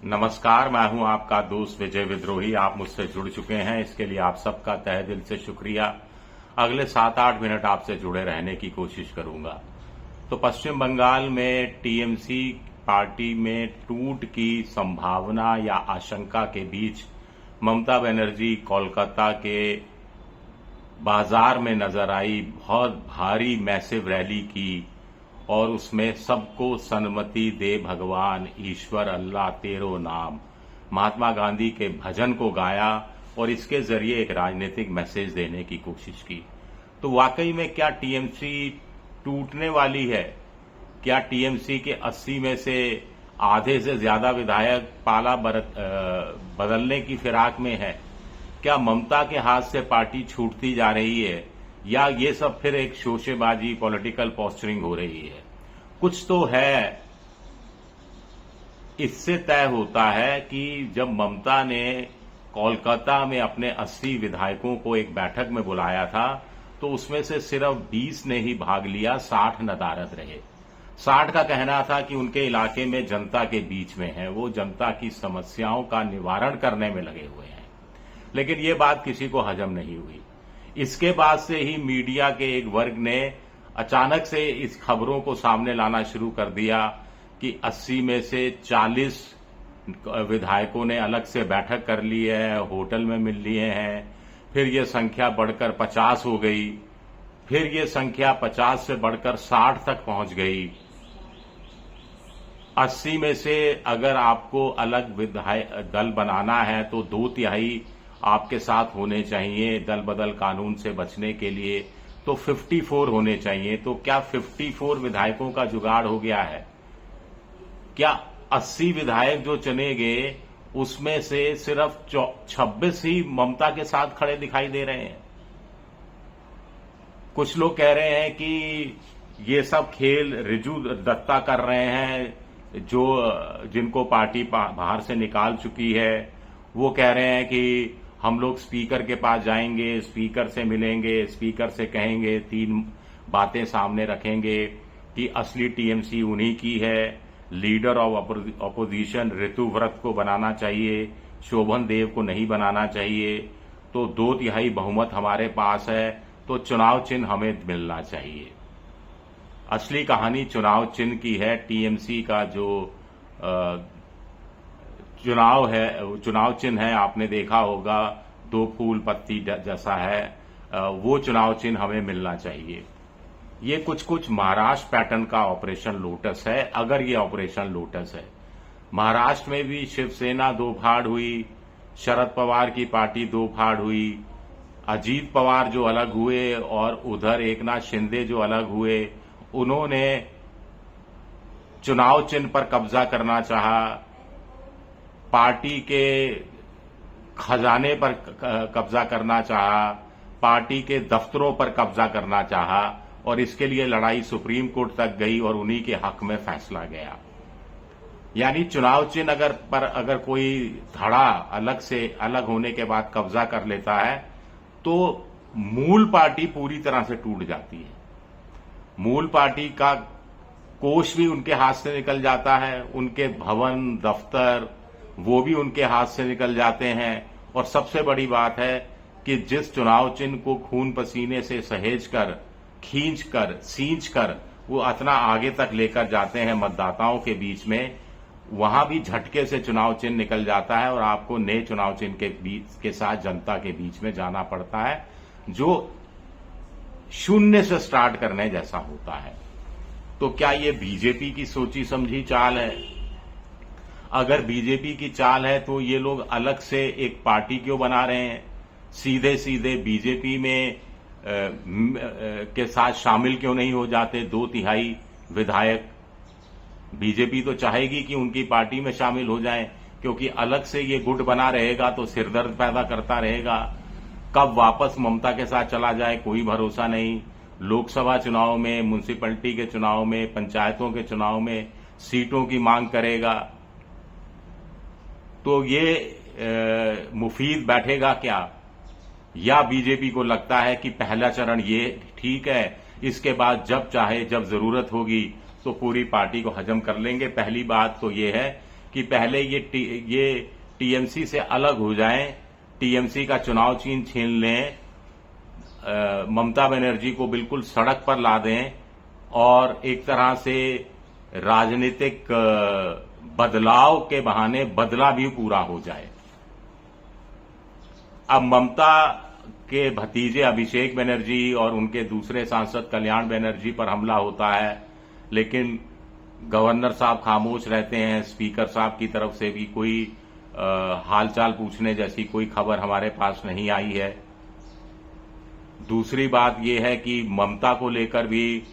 नमस्कार, मैं हूं आपका दोस्त विजय विद्रोही। आप मुझसे जुड़ चुके हैं, इसके लिए आप सबका तहे दिल से शुक्रिया। अगले 7-8 मिनट आपसे जुड़े रहने की कोशिश करूंगा। तो पश्चिम बंगाल में टीएमसी पार्टी में टूट की संभावना या आशंका के बीच ममता बनर्जी कोलकाता के बाजार में नजर आई, बहुत भारी मैसिव रैली की और उसमें सबको सन्मति दे भगवान ईश्वर अल्लाह तेरो नाम महात्मा गांधी के भजन को गाया और इसके जरिए एक राजनीतिक मैसेज देने की कोशिश की। तो वाकई में क्या टीएमसी टूटने वाली है? क्या टीएमसी के 80 में से आधे से ज्यादा विधायक पाला बदलने की फिराक में है? क्या ममता के हाथ से पार्टी छूटती जा रही है या ये सब फिर एक शोशेबाजी पॉलिटिकल पोस्चरिंग हो रही है? कुछ तो है। इससे तय होता है कि जब ममता ने कोलकाता में अपने 80 विधायकों को एक बैठक में बुलाया था तो उसमें से सिर्फ 20 ने ही भाग लिया, 60 नदारद रहे। 60 का कहना था कि उनके इलाके में जनता के बीच में है, वो जनता की समस्याओं का निवारण करने में लगे हुए हैं। लेकिन ये बात किसी को हजम नहीं हुई। इसके बाद से ही मीडिया के एक वर्ग ने अचानक से इस खबरों को सामने लाना शुरू कर दिया कि 80 में से 40 विधायकों ने अलग से बैठक कर ली है, होटल में मिल लिए हैं। फिर ये संख्या बढ़कर 50 हो गई, फिर ये संख्या 50 से बढ़कर 60 तक पहुंच गई। 80 में से अगर आपको अलग विधायक दल बनाना है तो 2/3 आपके साथ होने चाहिए दल बदल कानून से बचने के लिए, तो 54 होने चाहिए। तो क्या 54 विधायकों का जुगाड़ हो गया है? क्या 80 विधायक जो चुने गए उसमें से सिर्फ 26 ही ममता के साथ खड़े दिखाई दे रहे हैं? कुछ लोग कह रहे हैं कि ये सब खेल रिजू दत्ता कर रहे हैं, जिनको पार्टी बाहर से निकाल चुकी है। वो कह रहे हैं कि हम लोग स्पीकर के पास जाएंगे, स्पीकर से मिलेंगे, स्पीकर से कहेंगे, 3 बातें सामने रखेंगे कि असली टीएमसी उन्हीं की है। लीडर ऑफ अपोजिशन ऋतु व्रत को बनाना चाहिए, शोभन देव को नहीं बनाना चाहिए। तो 2/3 बहुमत हमारे पास है, तो चुनाव चिन्ह हमें मिलना चाहिए। असली कहानी चुनाव चिन्ह की है। टीएमसी का जो चुनाव चिन्ह है, आपने देखा होगा 2 फूल पत्ती जैसा है, वो चुनाव चिन्ह हमें मिलना चाहिए। ये कुछ महाराष्ट्र पैटर्न का ऑपरेशन लोटस है। अगर ये ऑपरेशन लोटस है, महाराष्ट्र में भी शिवसेना 2 फाड़ हुई, शरद पवार की पार्टी 2 फाड़ हुई, अजीत पवार जो अलग हुए और उधर एकनाथ शिंदे जो अलग हुए, उन्होंने चुनाव चिन्ह पर कब्जा करना चाहा, पार्टी के खजाने पर कब्जा करना चाहा, पार्टी के दफ्तरों पर कब्जा करना चाहा और इसके लिए लड़ाई सुप्रीम कोर्ट तक गई और उन्हीं के हक में फैसला गया। यानी चुनाव चिन्ह अगर कोई धड़ा अलग होने के बाद कब्जा कर लेता है तो मूल पार्टी पूरी तरह से टूट जाती है। मूल पार्टी का कोष भी उनके हाथ से निकल जाता है, उनके भवन दफ्तर वो भी उनके हाथ से निकल जाते हैं। और सबसे बड़ी बात है कि जिस चुनाव चिन्ह को खून पसीने से सहेज कर, खींच कर, सींच कर वो इतना आगे तक लेकर जाते हैं मतदाताओं के बीच में, वहां भी झटके से चुनाव चिन्ह निकल जाता है और आपको नए चुनाव चिन्ह के साथ जनता के बीच में जाना पड़ता है, जो शून्य से स्टार्ट करने जैसा होता है। तो क्या ये बीजेपी की सोची समझी चाल है? अगर बीजेपी की चाल है तो ये लोग अलग से एक पार्टी क्यों बना रहे हैं? सीधे सीधे बीजेपी में के साथ शामिल क्यों नहीं हो जाते 2/3 विधायक? बीजेपी तो चाहेगी कि उनकी पार्टी में शामिल हो जाएं, क्योंकि अलग से ये गुट बना रहेगा तो सिरदर्द पैदा करता रहेगा। कब वापस ममता के साथ चला जाए कोई भरोसा नहीं। लोकसभा चुनाव में, म्युनिसिपैलिटी के चुनाव में, पंचायतों के चुनाव में सीटों की मांग करेगा तो ये मुफीद बैठेगा क्या? या बीजेपी को लगता है कि पहला चरण ये ठीक है, इसके बाद जब चाहे जब जरूरत होगी तो पूरी पार्टी को हजम कर लेंगे। पहली बात तो ये है कि पहले ये टीएमसी से अलग हो जाएं, टीएमसी का चुनाव चिन्ह छीन लें, ममता बनर्जी को बिल्कुल सड़क पर ला दें और एक तरह से राजनीतिक बदलाव के बहाने बदला भी पूरा हो जाए। अब ममता के भतीजे अभिषेक बनर्जी और उनके दूसरे सांसद कल्याण बनर्जी पर हमला होता है, लेकिन गवर्नर साहब खामोश रहते हैं। स्पीकर साहब की तरफ से भी कोई हालचाल पूछने जैसी कोई खबर हमारे पास नहीं आई है। दूसरी बात यह है कि ममता को लेकर भी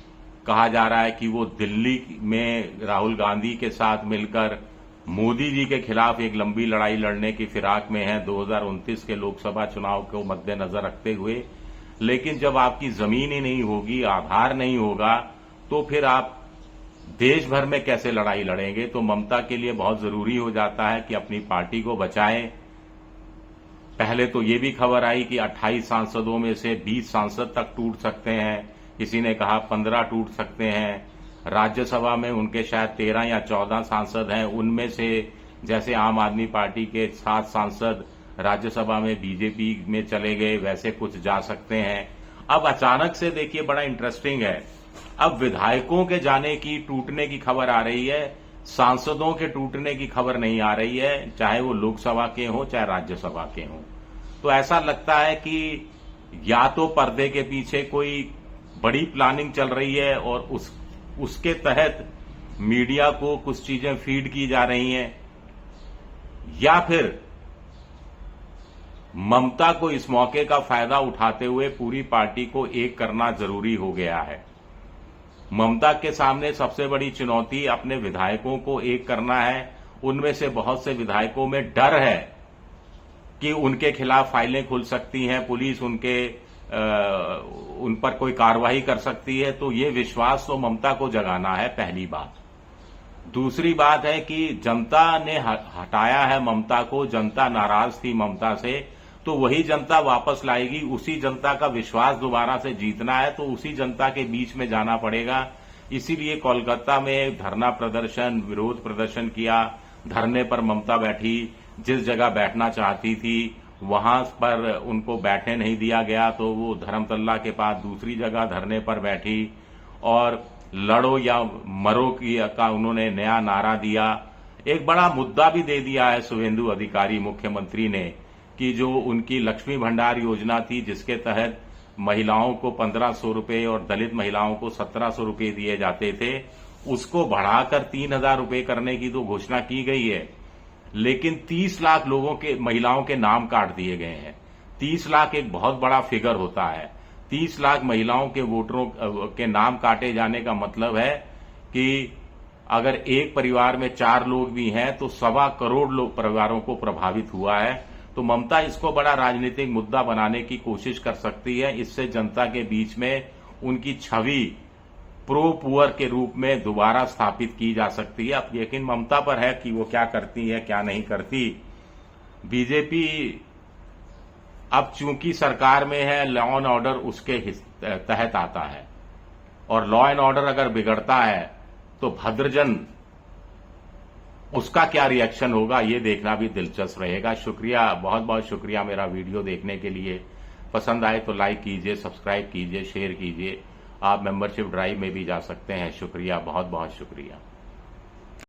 कहा जा रहा है कि वो दिल्ली में राहुल गांधी के साथ मिलकर मोदी जी के खिलाफ एक लंबी लड़ाई लड़ने की फिराक में है 2029 के लोकसभा चुनाव को मद्देनजर रखते हुए। लेकिन जब आपकी जमीन ही नहीं होगी, आधार नहीं होगा, तो फिर आप देश भर में कैसे लड़ाई लड़ेंगे? तो ममता के लिए बहुत जरूरी हो जाता है कि अपनी पार्टी को बचाएं। पहले तो ये भी खबर आई कि 28 सांसदों में से 20 सांसद तक टूट सकते हैं, किसी ने कहा 15 टूट सकते हैं। राज्यसभा में उनके शायद 13 या 14 सांसद हैं, उनमें से जैसे आम आदमी पार्टी के 7 सांसद राज्यसभा में बीजेपी में चले गए, वैसे कुछ जा सकते हैं। अब अचानक से देखिए बड़ा इंटरेस्टिंग है, अब विधायकों के जाने की, टूटने की खबर आ रही है, सांसदों के टूटने की खबर नहीं आ रही है, चाहे वो लोकसभा के हों चाहे राज्यसभा के हों। तो ऐसा लगता है कि या तो पर्दे के पीछे कोई बड़ी प्लानिंग चल रही है और उसके तहत मीडिया को कुछ चीजें फीड की जा रही हैं, या फिर ममता को इस मौके का फायदा उठाते हुए पूरी पार्टी को एक करना जरूरी हो गया है। ममता के सामने सबसे बड़ी चुनौती अपने विधायकों को एक करना है। उनमें से बहुत से विधायकों में डर है कि उनके खिलाफ फाइलें खुल सकती हैं, पुलिस उन पर कोई कार्रवाई कर सकती है। तो ये विश्वास तो ममता को जगाना है, पहली बात। दूसरी बात है कि जनता ने हटाया है ममता को, जनता नाराज थी ममता से, तो वही जनता वापस लाएगी। उसी जनता का विश्वास दोबारा से जीतना है तो उसी जनता के बीच में जाना पड़ेगा। इसीलिए कोलकाता में धरना प्रदर्शन, विरोध प्रदर्शन किया। धरने पर ममता बैठी, जिस जगह बैठना चाहती थी वहां पर उनको बैठने नहीं दिया गया, तो वो धर्मतल्ला के पास दूसरी जगह धरने पर बैठी और लड़ो या मरो का उन्होंने नया नारा दिया। एक बड़ा मुद्दा भी दे दिया है शुभेंदु अधिकारी मुख्यमंत्री ने कि जो उनकी लक्ष्मी भंडार योजना थी, जिसके तहत महिलाओं को 1500 रुपए और दलित महिलाओं को 1700 रुपए दिए जाते थे, उसको बढ़ाकर 3000 रुपए करने की तो घोषणा की गई है। लेकिन 30 लाख लोगों के, महिलाओं के नाम काट दिए गए हैं। 30 लाख एक बहुत बड़ा फिगर होता है। 30 लाख महिलाओं के वोटरों के नाम काटे जाने का मतलब है कि अगर एक परिवार में 4 लोग भी हैं तो 1.25 करोड़ लोग परिवारों को प्रभावित हुआ है। तो ममता इसको बड़ा राजनीतिक मुद्दा बनाने की कोशिश कर सकती है। इससे जनता के बीच में उनकी छवि प्रो पुअर के रूप में दोबारा स्थापित की जा सकती है। अब यकीन ममता पर है कि वो क्या करती है क्या नहीं करती। बीजेपी अब चूंकि सरकार में है, लॉ एंड ऑर्डर उसके तहत आता है, और लॉ एंड ऑर्डर अगर बिगड़ता है तो भद्रजन उसका क्या रिएक्शन होगा, ये देखना भी दिलचस्प रहेगा। शुक्रिया, बहुत बहुत शुक्रिया मेरा वीडियो देखने के लिए। पसंद आए तो लाइक कीजिए, सब्सक्राइब कीजिए, शेयर कीजिए। आप मेंबरशिप ड्राइव में भी जा सकते हैं। शुक्रिया, बहुत बहुत शुक्रिया।